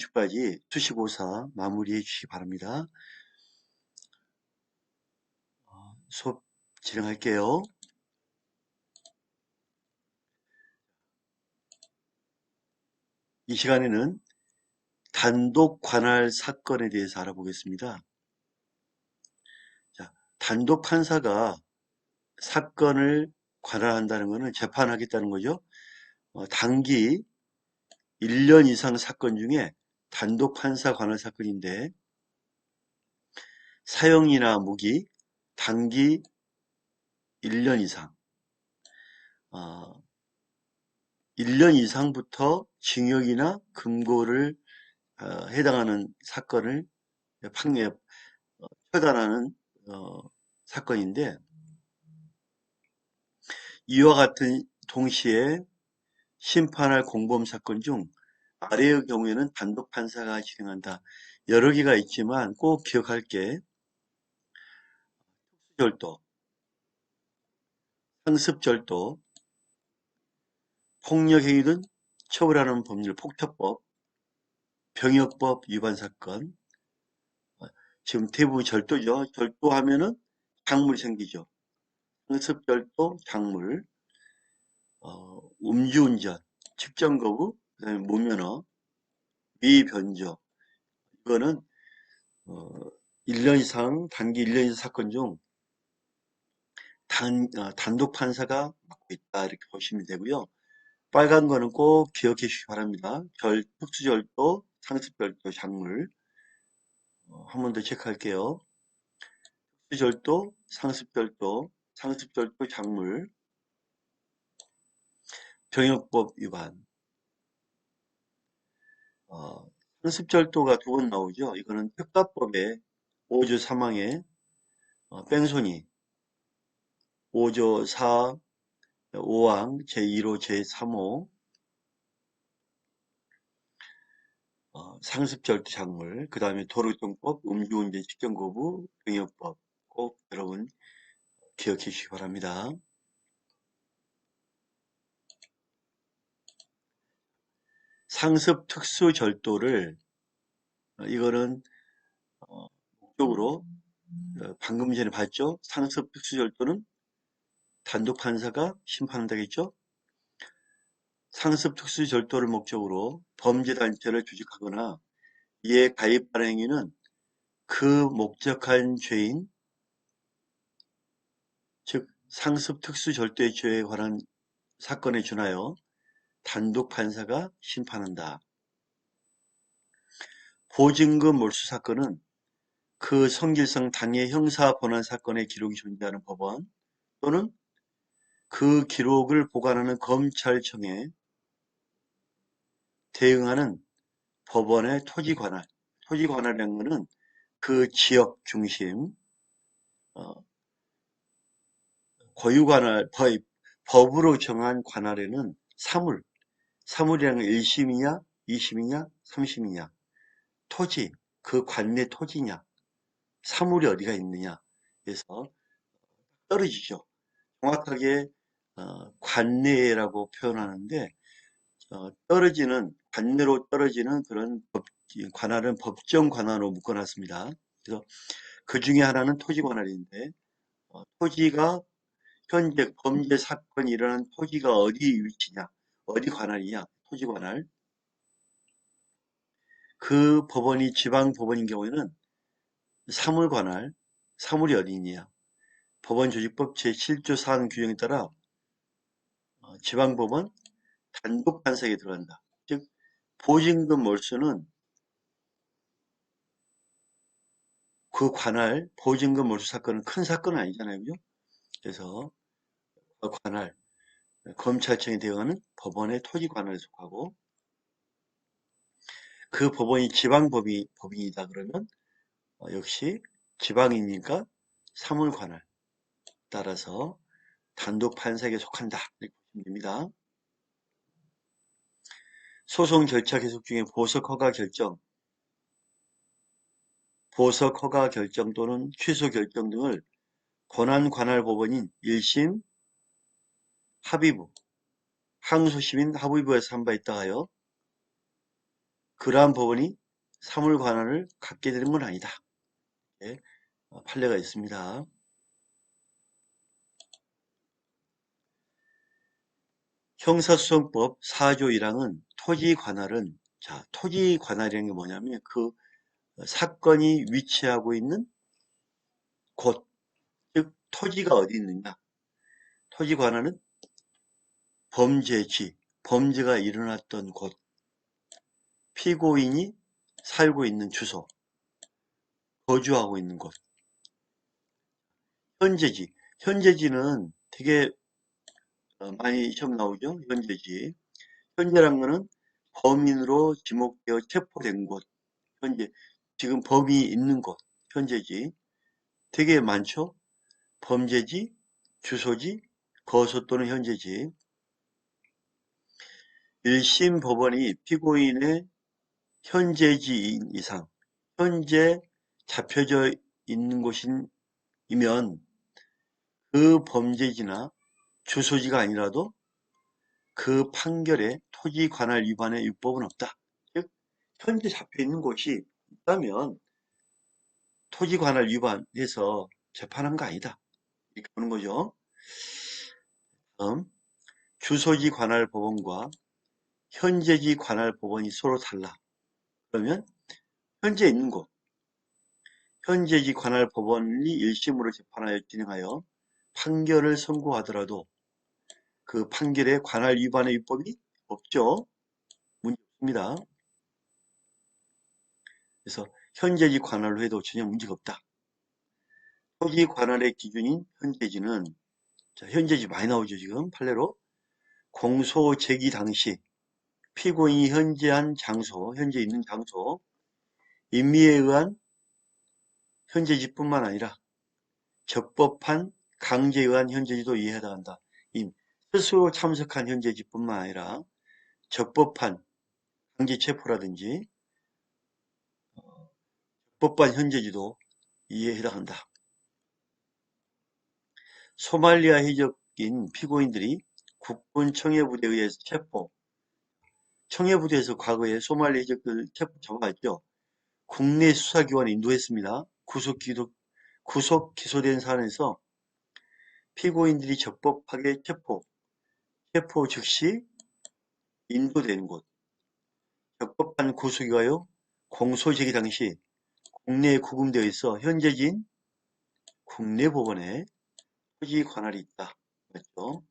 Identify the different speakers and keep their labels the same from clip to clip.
Speaker 1: 주까지 수시고사 마무리해 주시기 바랍니다. 수업 진행할게요. 이 시간에는 단독 관할 사건에 대해서 알아보겠습니다. 자, 단독 판사가 사건을 관할한다는 것은 재판하겠다는 거죠. 단기 1년 이상 사건 중에 단독 판사 관할 사건인데 사형이나 무기, 단기 1년 이상, 1년 이상부터 징역이나 금고를 해당하는 사건을 처단하는 사건인데 이와 같은 동시에 심판할 공범 사건 중 아래의 경우에는 단독 판사가 진행한다. 여러 개가 있지만 꼭 기억할 게 특수절도, 상습절도, 폭력행위 등 처벌하는 법률, 폭처법, 병역법 위반 사건, 지금 대부분 절도죠. 절도하면은 작물이 생기죠. 상습절도, 작물, 음주운전, 직전거부, 그다음에 무면허, 미변조. 이거는 1년 이상, 단기 1년 이상 사건 중 단독 판사가 맡고 있다 이렇게 보시면 되고요. 빨간 거는 꼭 기억해 주시기 바랍니다. 특수절도, 상습절도, 작물. 한 번 더 체크할게요. 특수절도, 상습절도, 상습절도, 작물, 병역법 위반. 상습절도가 두 번 나오죠. 이거는 특가법에 5조 3항에 뺑소니, 5조 4, 5항 제1호 제3호 상습절도 작물, 그 다음에 도로교통법, 음주운전 직전거부, 병역법 꼭 여러분 기억해 주시기 바랍니다. 상습 특수절도를 이거는 목적으로 방금 전에 봤죠? 상습 특수절도는 단독 판사가 심판한다고 했죠? 상습 특수절도를 목적으로 범죄단체를 조직하거나 이에 가입하는 행위는 그 목적한 죄인, 즉 상습 특수절도의 죄에 관한 사건에 준하여 단독 판사가 심판한다. 보증금 몰수 사건은 그 성질상 당해 형사 본안 사건의 기록이 존재하는 법원 또는 그 기록을 보관하는 검찰청에 대응하는 법원의 토지관할, 토지관할이라는 것은 그 지역 중심, 고유관할, 법으로 정한 관할에는 사물이라는 건 1심이냐, 2심이냐, 3심이냐, 토지, 그 관내 토지냐, 사물이 어디가 있느냐, 그래서 떨어지죠. 정확하게 관내라고 표현하는데 관내로 떨어지는 그런 관할은 법정 관할로 묶어놨습니다. 그래서 그 중에 하나는 토지 관할인데 토지가 현재 범죄 사건이 일어난 토지가 어디 위치냐, 어디 관할이냐, 토지 관할. 그 법원이 지방 법원인 경우에는 사물 관할, 사물이 어디 있냐. 법원조직법 제7조 사항 규정에 따라 지방 법원 단독 판사에게 들어간다. 즉 보증금 몰수는 그 관할 보증금 몰수 사건은 큰 사건은 아니잖아요, 그죠? 그래서 그 관할 검찰청에 대응하는 법원의 토지 관할에 속하고 그 법원이 법인이다 그러면 역시 지방이니까 사물 관할 따라서 단독 판사에게 속한다 이렇게 보시면 됩니다. 소송 절차 계속 중에 보석 허가 결정 또는 취소 결정 등을 권한관할법원인 1심, 합의부, 항소심인 합의부에서 한 바 있다 하여 그러한 법원이 사물 관할을 갖게 되는 건 아니다. 예, 판례가 있습니다. 형사소송법 4조 1항은 토지 관할은, 자, 토지 관할이라는 게 뭐냐면 그 사건이 위치하고 있는 곳, 즉 토지가 어디 있느냐. 토지 관할은 범죄지, 범죄가 일어났던 곳, 피고인이 살고 있는 주소, 거주하고 있는 곳, 현재지. 현재지는 되게 많이 시험 나오죠. 현재지. 현재란 거는 범인으로 지목되어 체포된 곳, 현재, 지금 범인이 있는 곳, 현재지. 되게 많죠. 범죄지, 주소지, 거소 또는 현재지. 1심 법원이 피고인의 현재지인 이상, 현재 잡혀져 있는 곳이면 그 범죄지나 주소지가 아니라도 그 판결에 토지 관할 위반의 유법은 없다. 즉, 현재 잡혀 있는 곳이 있다면 토지 관할 위반해서 재판한 거 아니다. 이렇게 보는 거죠. 다음, 주소지 관할 법원과 현재지 관할 법원이 서로 달라. 그러면 현재 있는 곳, 현재지 관할 법원이 1심으로 재판하여 진행하여 판결을 선고하더라도 그 판결에 관할 위반의 유법이 없죠. 문제 없습니다. 그래서 현재지 관할로 해도 전혀 문제가 없다. 토지 관할의 기준인 현재지는, 자, 현재지 많이 나오죠. 지금 판례로 공소 제기 당시 피고인이 현재한 장소, 현재 있는 장소, 임의에 의한 현재지뿐만 아니라 적법한 강제에 의한 현재지도 이에 해당한다. 스스로 참석한 현재지뿐만 아니라 적법한 강제 체포라든지 적법한 현재지도 이에 해당한다. 소말리아 해적인 피고인들이 국군 청해부대에 의해서 청해부대에서 과거에 소말리아 해적들 잡아갔죠. 국내 수사기관에 인도했습니다. 구속 기소된 사안에서 피고인들이 적법하게 체포 즉시 인도되는 곳, 적법한 구속이가요 공소제기 당시 국내에 구금되어 있어 현재진 국내 법원에 토지 관할이 있다. 그렇죠?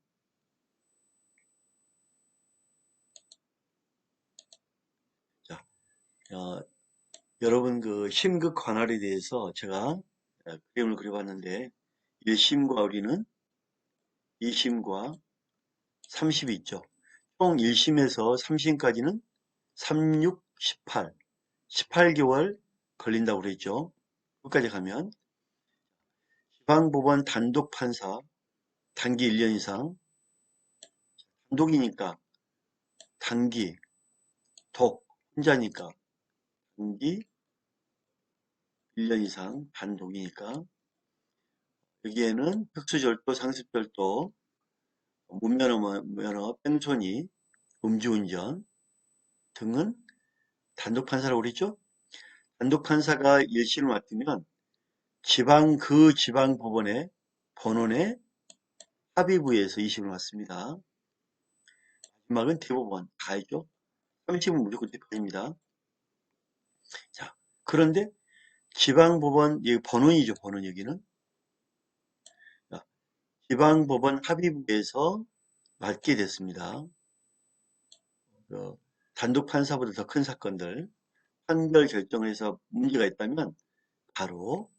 Speaker 1: 자, 여러분 그 심극 관할에 대해서 제가 그림을 그려봤는데 1심과 우리는 2심과 30이 있죠. 총 1심에서 3심까지는 3, 6, 18, 18개월 걸린다고 그랬죠. 끝까지 가면 지방법원 단독 판사 단기 1년 이상, 단독이니까 단기, 혼자니까 단기 1년 이상, 단독이니까 여기에는 특수절도, 상습절도, 무면허, 뺑소니, 음주운전 등은 단독 판사라고 그랬죠. 단독 판사가 1심을 맡으면 그 지방 법원의 본원의 합의부에서 2심을 맡습니다. 마지막은 대법원 다 있죠. 30은 무조건 대법원입니다. 자, 그런데 지방법원, 여기 본원이죠. 본원 여기는. 자, 지방법원 합의부에서 맡게 됐습니다. 단독 판사보다 더 큰 사건들 판결 결정을 해서 문제가 있다면 바로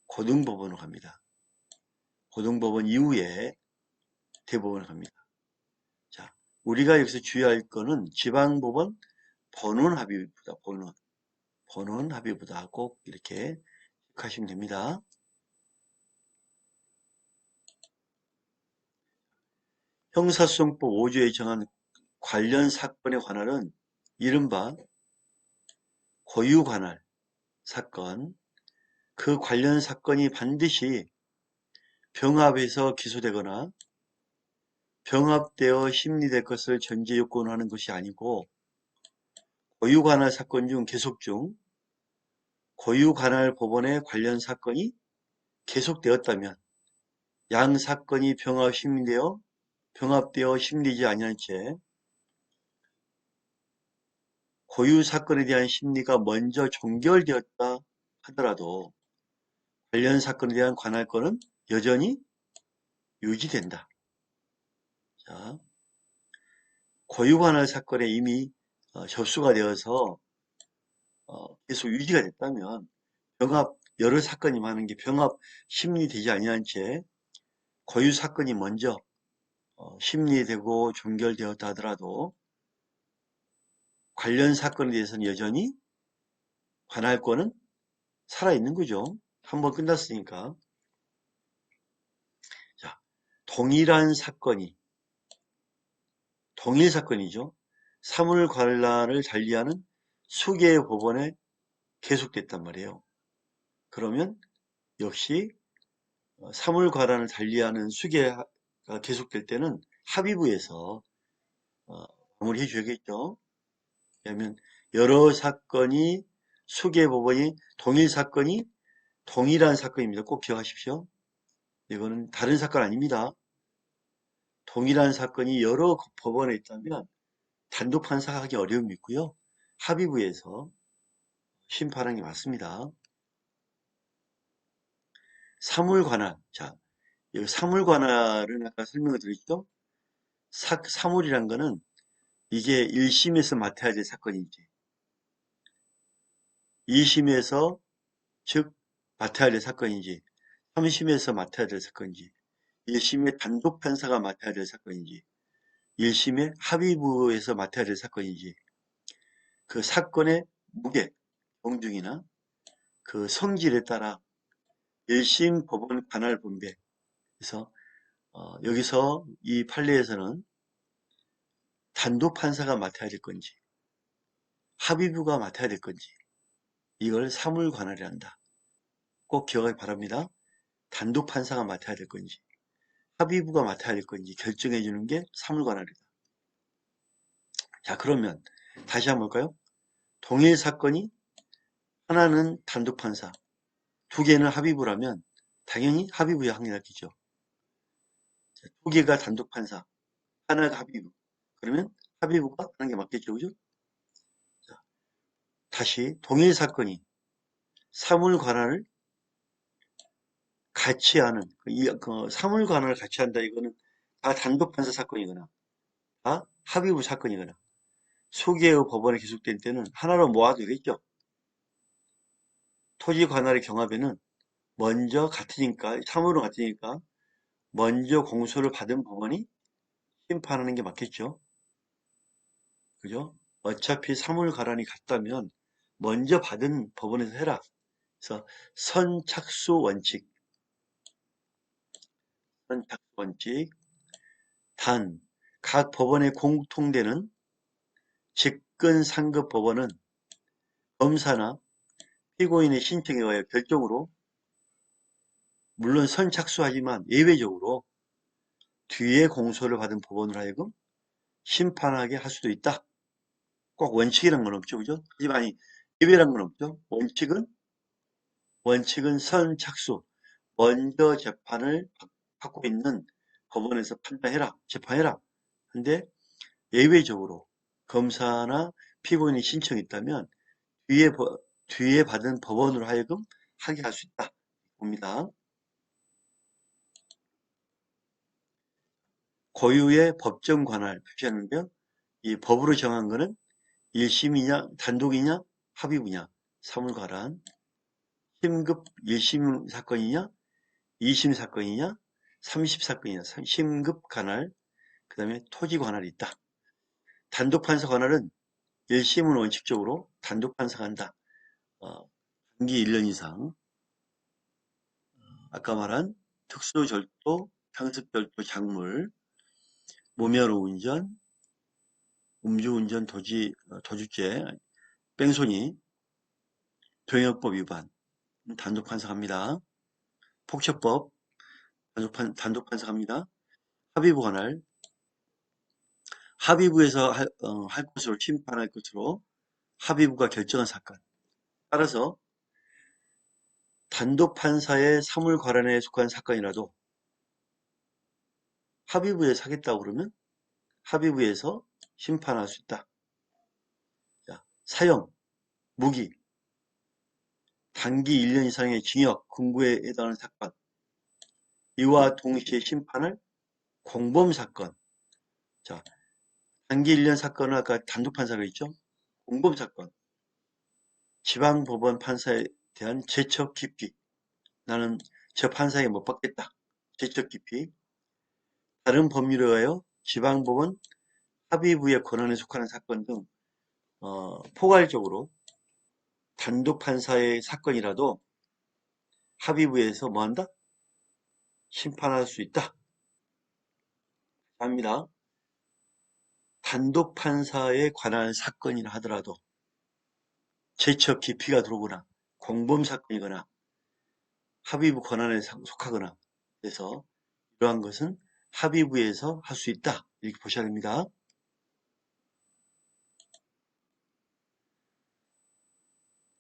Speaker 1: 고등법원으로 갑니다. 고등법원 이후에 대법원을 갑니다. 자, 우리가 여기서 주의할 거는 지방법원 본원 합의부다. 본원 합의부다. 꼭 이렇게 기억하시면 됩니다. 형사소송법 5조에 정한 관련 사건의 관할은 이른바 고유관할 사건, 그 관련 사건이 반드시 병합해서 기소되거나 병합되어 심리될 것을 전제 요건으로 하는 것이 아니고 고유관할 사건 중 계속 중 고유관할 법원의 관련 사건이 계속되었다면 양 사건이 병합되어 심리지 아니한 채 고유 사건에 대한 심리가 먼저 종결되었다 하더라도 관련 사건에 대한 관할권은 여전히 유지된다. 자, 고유관할 사건에 이미 접수가 되어서 계속 유지가 됐다면 여러 사건이 많은 게 병합 심리되지 아니한 채 고유 사건이 먼저 심리되고 종결되었다 하더라도 관련 사건에 대해서는 여전히 관할권은 살아있는 거죠. 한번 끝났으니까. 자, 동일 사건이죠. 사물관란을 달리하는 수개의 법원에 계속됐단 말이에요. 그러면 역시 사물관란을 달리하는 수개가 계속될 때는 합의부에서 마무리해 줘야겠죠. 왜냐하면 여러 사건이 수개 법원이 동일한 사건입니다. 꼭 기억하십시오. 이거는 다른 사건 아닙니다. 동일한 사건이 여러 법원에 있다면 단독 판사하기 어려움이 있고요. 합의부에서 심판하는 게 맞습니다. 사물관할. 자, 여기 사물관할은 아까 설명을 드렸죠? 사물이란 거는 이게 1심에서 맡아야 될 사건인지 2심에서 즉 맡아야 될 사건인지 3심에서 맡아야 될 사건인지 1심의 단독 판사가 맡아야 될 사건인지 1심의 합의부에서 맡아야 될 사건인지 그 사건의 무게, 경중이나 그 성질에 따라 1심 법원 관할 분배. 그래서 여기서 이 판례에서는 단독 판사가 맡아야 될 건지 합의부가 맡아야 될 건지 이걸 사물관할이란다. 꼭 기억하기 바랍니다. 단독 판사가 맡아야 될 건지 합의부가 맡아야 될 건지 결정해 주는 게 사물관할이다. 자, 그러면 다시 한번 볼까요? 동일 사건이 하나는 단독 판사, 두 개는 합의부라면 당연히 합의부에 확인하겠죠. 두 개가 단독 판사, 하나가 합의부. 그러면 합의부가 하는 게 맞겠죠, 그죠? 자, 다시 동일 사건이 사물 관할을 같이 하는 사물 관할을 같이 한다. 이거는 다 단독 판사 사건이거나 다 합의부 사건이거나 소개의 법원에 기속된 때는 하나로 모아도 되겠죠. 토지 관할의 경합에는 먼저 같으니까 사물은 같으니까 먼저 공소를 받은 법원이 심판하는 게 맞겠죠. 그죠? 어차피 사물 가란이 같다면 먼저 받은 법원에서 해라. 그래서 선착수 원칙. 단, 각 법원에 공통되는 직근 상급 법원은 검사나 피고인의 신청에 의하여 결정으로 물론 선착수하지만 예외적으로 뒤에 공소를 받은 법원으로 하여금 심판하게 할 수도 있다. 꼭 원칙이란 건 없죠, 그죠? 하지만 예외란 건 없죠. 원칙은 선착수. 먼저 재판을 받고 있는 법원에서 재판해라. 근데 예외적으로 검사나 피고인이 신청이 있다면 뒤에 받은 법원으로 하여금 하게 할 수 있다. 봅니다. 고유의 법정 관할 표시하는데요. 이 법으로 정한 거는 1심이냐, 단독이냐, 합의부냐, 사물관할, 심급 1심 사건이냐, 2심 사건이냐, 3심 사건이냐, 심급 관할, 그 다음에 토지 관할이 있다. 단독 판사 관할은 1심은 원칙적으로 단독 판사가 한다. 단기 1년 이상. 아까 말한 특수절도, 상습절도, 작물, 무면허 운전, 음주운전, 도주죄, 뺑소니, 병역법 위반, 단독 판사합니다. 폭처법, 단독 판사합니다. 합의부 관할, 합의부에서 할 것으로 심판할 것으로 합의부가 결정한 사건. 따라서 단독 판사의 사물 과란에 속한 사건이라도 합의부에서 하겠다고 그러면 합의부에서 심판할 수 있다. 자, 사형, 무기, 단기 1년 이상의 징역, 금고에 해당하는 사건. 이와 동시에 심판을 공범사건. 자, 단기 1년 사건은 아까 단독 판사가 있죠? 공범사건. 지방법원 판사에 대한 제척 깊이. 나는 저 판사에게 못 받겠다. 제척 깊이. 다른 법률에 의하여 지방법원 합의부의 권한에 속하는 사건 등 포괄적으로 단독 판사의 사건이라도 합의부에서 뭐한다? 심판할 수 있다. 합니다. 단독 판사에 관한 사건이라 하더라도 제척 깊이가 들어오거나 공범 사건이거나 합의부 권한에 속하거나 그래서 이러한 것은 합의부에서 할 수 있다. 이렇게 보셔야 됩니다.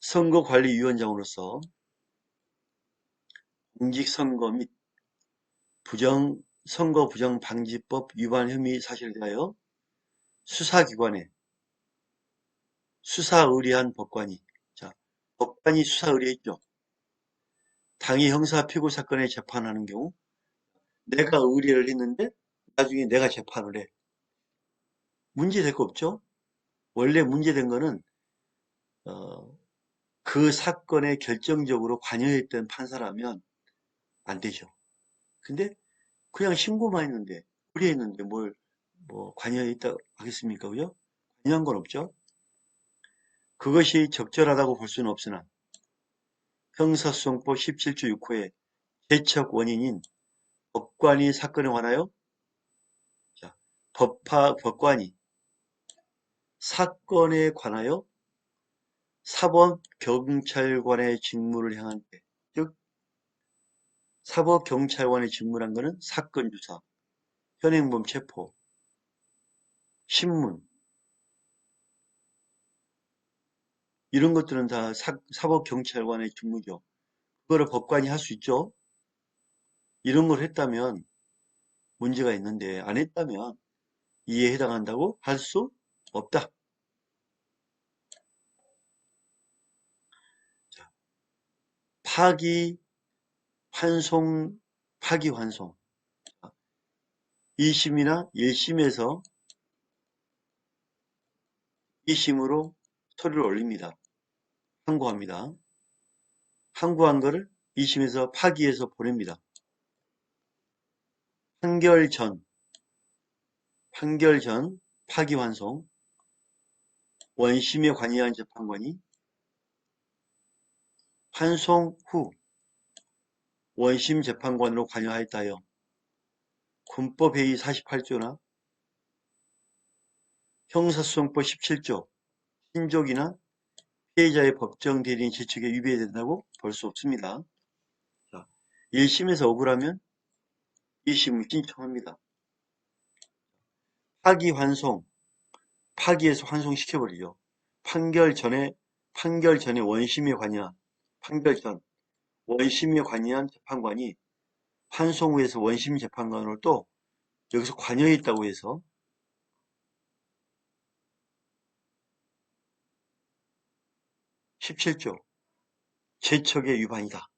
Speaker 1: 선거관리위원장으로서 공직선거 및 선거부정방지법 위반 혐의 사실에 대하여 수사기관에 수사의뢰한 법관이, 자, 법관이 수사의뢰했죠. 당이 형사 피고 사건에 재판하는 경우 내가 의뢰를 했는데 나중에 내가 재판을 해. 문제될 거 없죠? 원래 문제된 거는 그 사건에 결정적으로 관여했던 판사라면 안 되죠. 근데 그냥 신고만 했는데 의뢰했는데 뭘 뭐 관여했다 하겠습니까? 그죠? 관여한 건 없죠. 그것이 적절하다고 볼 수는 없으나 형사소송법 17조 6호의 제척 원인인 법관이 사건에 관하여 자, 법관이 사건에 관하여 사법경찰관의 직무를 행한 때, 즉 사법경찰관의 직무란 것은 사건 조사, 현행범 체포, 신문 이런 것들은 다 사법경찰관의 직무죠. 그거를 법관이 할 수 있죠. 이런 걸 했다면 문제가 있는데 안 했다면 이에 해당한다고 할 수 없다. 자, 파기환송 2심이나 1심에서 2심으로 서류를 올립니다. 항고합니다. 항고한 거를 2심에서 파기해서 보냅니다. 판결 전 파기환송 원심에 관여한 재판관이 환송 후 원심 재판관으로 관여하였다 하여 군법회의 48조나 형사소송법 17조 신족이나 피해자의 법정 대리인 제척에 위배된다고 볼 수 없습니다. 자, 1심에서 억울하면 2심을 신청합니다. 파기환송, 파기해서 환송시켜버리죠. 판결 전에 원심에 관여한 원심에 관여한 재판관이 환송 후에서 원심 재판관으로 또 여기서 관여했다고 해서 17조 제척의 위반이다.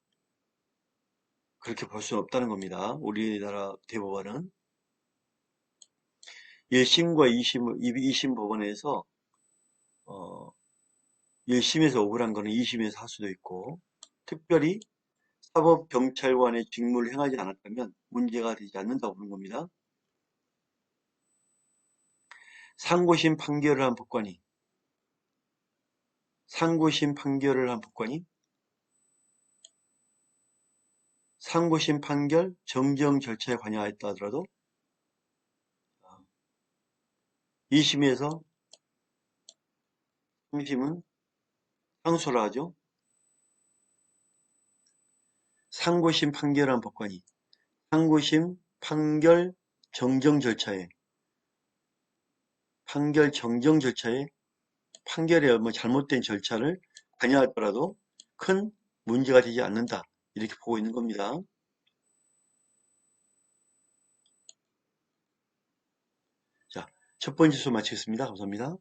Speaker 1: 그렇게 볼 수는 없다는 겁니다. 우리나라 대법원은 1심과 2심 법원에서 1심에서 억울한 거는 2심에서 할 수도 있고 특별히 사법경찰관의 직무를 행하지 않았다면 문제가 되지 않는다고 보는 겁니다. 상고심 판결을 한 법관이 상고심 판결 정정 절차에 관여하였다 하더라도 2심에서 3심은 상소를 하죠. 상고심 판결한 법관이 상고심 판결 정정 절차에 판결에 뭐 잘못된 절차를 관여하더라도 큰 문제가 되지 않는다. 이렇게 보고 있는 겁니다. 자, 첫 번째 수업 마치겠습니다. 감사합니다.